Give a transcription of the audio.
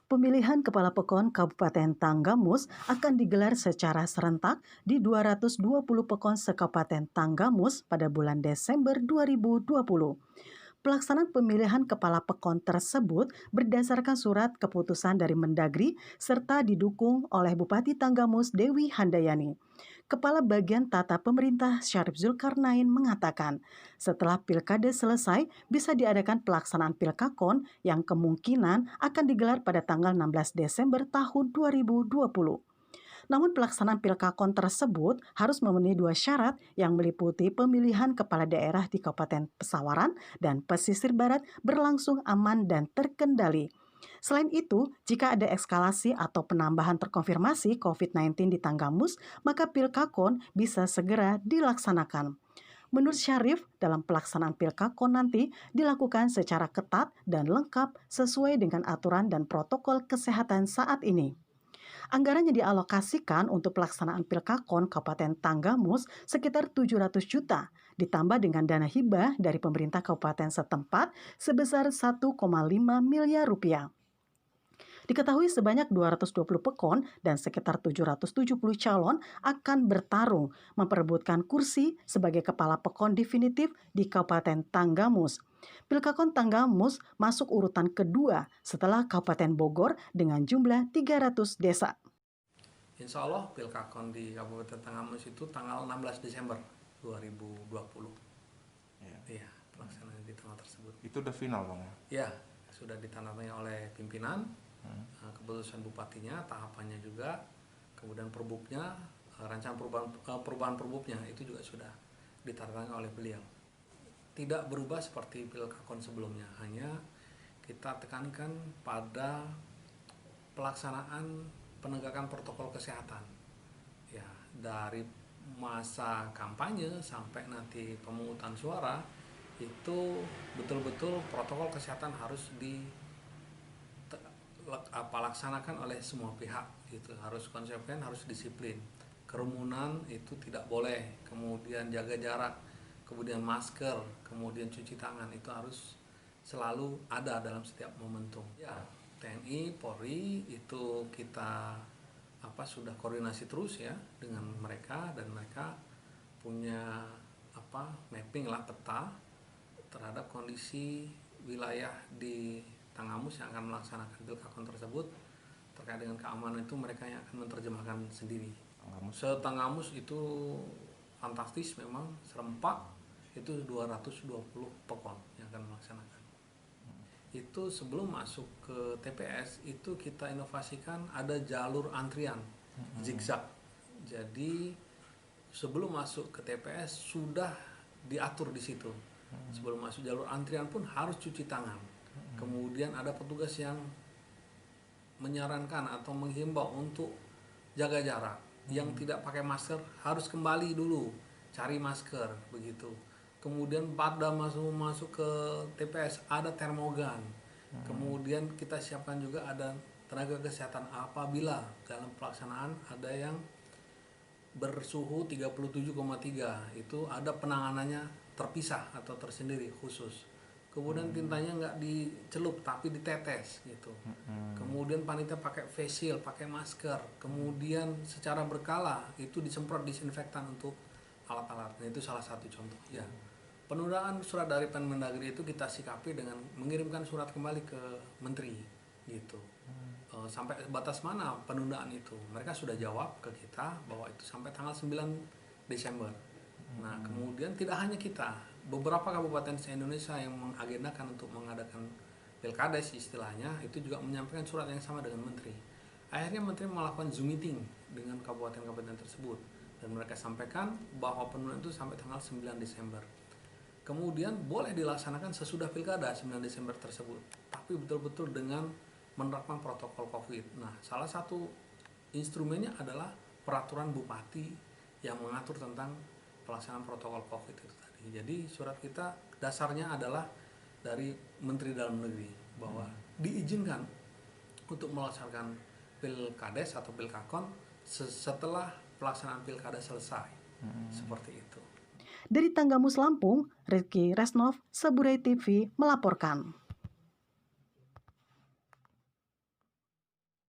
Pemilihan Kepala Pekon Kabupaten Tanggamus akan digelar secara serentak di 220 pekon sekabupaten Tanggamus pada bulan Desember 2020. Pelaksanaan pemilihan kepala pekon tersebut berdasarkan surat keputusan dari Mendagri serta didukung oleh Bupati Tanggamus Dewi Handayani. Kepala Bagian Tata Pemerintah Syarif Zulkarnain mengatakan, setelah pilkada selesai bisa diadakan pelaksanaan pilkakon yang kemungkinan akan digelar pada tanggal 16 Desember tahun 2020. Namun pelaksanaan pilkakon tersebut harus memenuhi dua syarat yang meliputi pemilihan kepala daerah di Kabupaten Pesawaran dan Pesisir Barat berlangsung aman dan terkendali. Selain itu, jika ada eskalasi atau penambahan terkonfirmasi COVID-19 di Tanggamus, maka pilkakon bisa segera dilaksanakan. Menurut Syarif, dalam pelaksanaan pilkakon nanti dilakukan secara ketat dan lengkap sesuai dengan aturan dan protokol kesehatan saat ini. Anggaran yang dialokasikan untuk pelaksanaan Pilkakon Kabupaten Tanggamus sekitar 700 juta, ditambah dengan dana hibah dari pemerintah kabupaten setempat sebesar 1,5 miliar rupiah. Diketahui sebanyak 220 pekon dan sekitar 770 calon akan bertarung memperebutkan kursi sebagai kepala pekon definitif di Kabupaten Tanggamus. Pilkakon Tanggamus masuk urutan kedua setelah Kabupaten Bogor dengan jumlah 300 desa. Insya Allah Pilkakon di Kabupaten Tanggamus itu tanggal 16 Desember 2020. Iya, pelaksanaan di tanggal tersebut. Itu udah final, Bang? Ya, sudah ditandatangani oleh pimpinan, keputusan bupatinya, tahapannya juga, kemudian perbuknya, rancangan perubahan perbuknya itu juga sudah ditandatangani oleh beliau. Tidak berubah seperti Pilkakon sebelumnya, hanya kita tekankan pada pelaksanaan penegakan protokol kesehatan. Ya, dari masa kampanye sampai nanti pemungutan suara itu betul-betul protokol kesehatan harus laksanakan oleh semua pihak gitu, harus konsekuen, harus disiplin. Kerumunan itu tidak boleh, kemudian jaga jarak, kemudian masker, kemudian cuci tangan itu harus selalu ada dalam setiap momentum. Ya, TNI, Polri itu kita sudah koordinasi terus ya dengan mereka, dan mereka punya mapping lah, peta terhadap kondisi wilayah di Tanggamus yang akan melaksanakan pilkakon tersebut. Terkait dengan keamanan itu mereka yang akan menerjemahkan sendiri. Tanggamus itu fantastis memang, serempak itu 220 pekon yang akan melaksanakan. Itu sebelum masuk ke TPS itu kita inovasikan ada jalur antrian zigzag. Jadi sebelum masuk ke TPS sudah diatur di situ. Sebelum masuk jalur antrian pun harus cuci tangan. Kemudian ada petugas yang menyarankan atau menghimbau untuk jaga jarak. Yang tidak pakai masker harus kembali dulu cari masker begitu. Kemudian pada masuk ke TPS ada termogan. Kemudian kita siapkan juga ada tenaga kesehatan apabila dalam pelaksanaan ada yang bersuhu 37,3, itu ada penanganannya terpisah atau tersendiri khusus. Kemudian tintanya nggak dicelup tapi ditetes gitu. Kemudian panitia pakai face shield, pakai masker. Kemudian secara berkala itu disemprot disinfektan untuk alat-alat. Nah, itu salah satu contoh ya. Penundaan surat dari Mendagri itu kita sikapi dengan mengirimkan surat kembali ke menteri gitu. Sampai batas mana penundaan itu? Mereka sudah jawab ke kita bahwa itu sampai tanggal 9 Desember. Nah, kemudian tidak hanya kita, beberapa kabupaten se-Indonesia yang mengagendakan untuk mengadakan pilkades istilahnya itu juga menyampaikan surat yang sama dengan menteri. Akhirnya menteri melakukan Zoom meeting dengan kabupaten-kabupaten tersebut dan mereka sampaikan bahwa penundaan itu sampai tanggal 9 Desember. Kemudian boleh dilaksanakan sesudah pilkada 9 Desember tersebut, tapi betul-betul dengan menerapkan protokol COVID. Nah, salah satu instrumennya adalah peraturan bupati yang mengatur tentang pelaksanaan protokol COVID itu tadi. Jadi surat kita dasarnya adalah dari Menteri Dalam Negeri bahwa diizinkan untuk melaksanakan pilkades atau pilkakon setelah pelaksanaan pilkada selesai. Seperti itu. Dari Tanggamus Lampung, Rizky Resnov, Saburai TV melaporkan.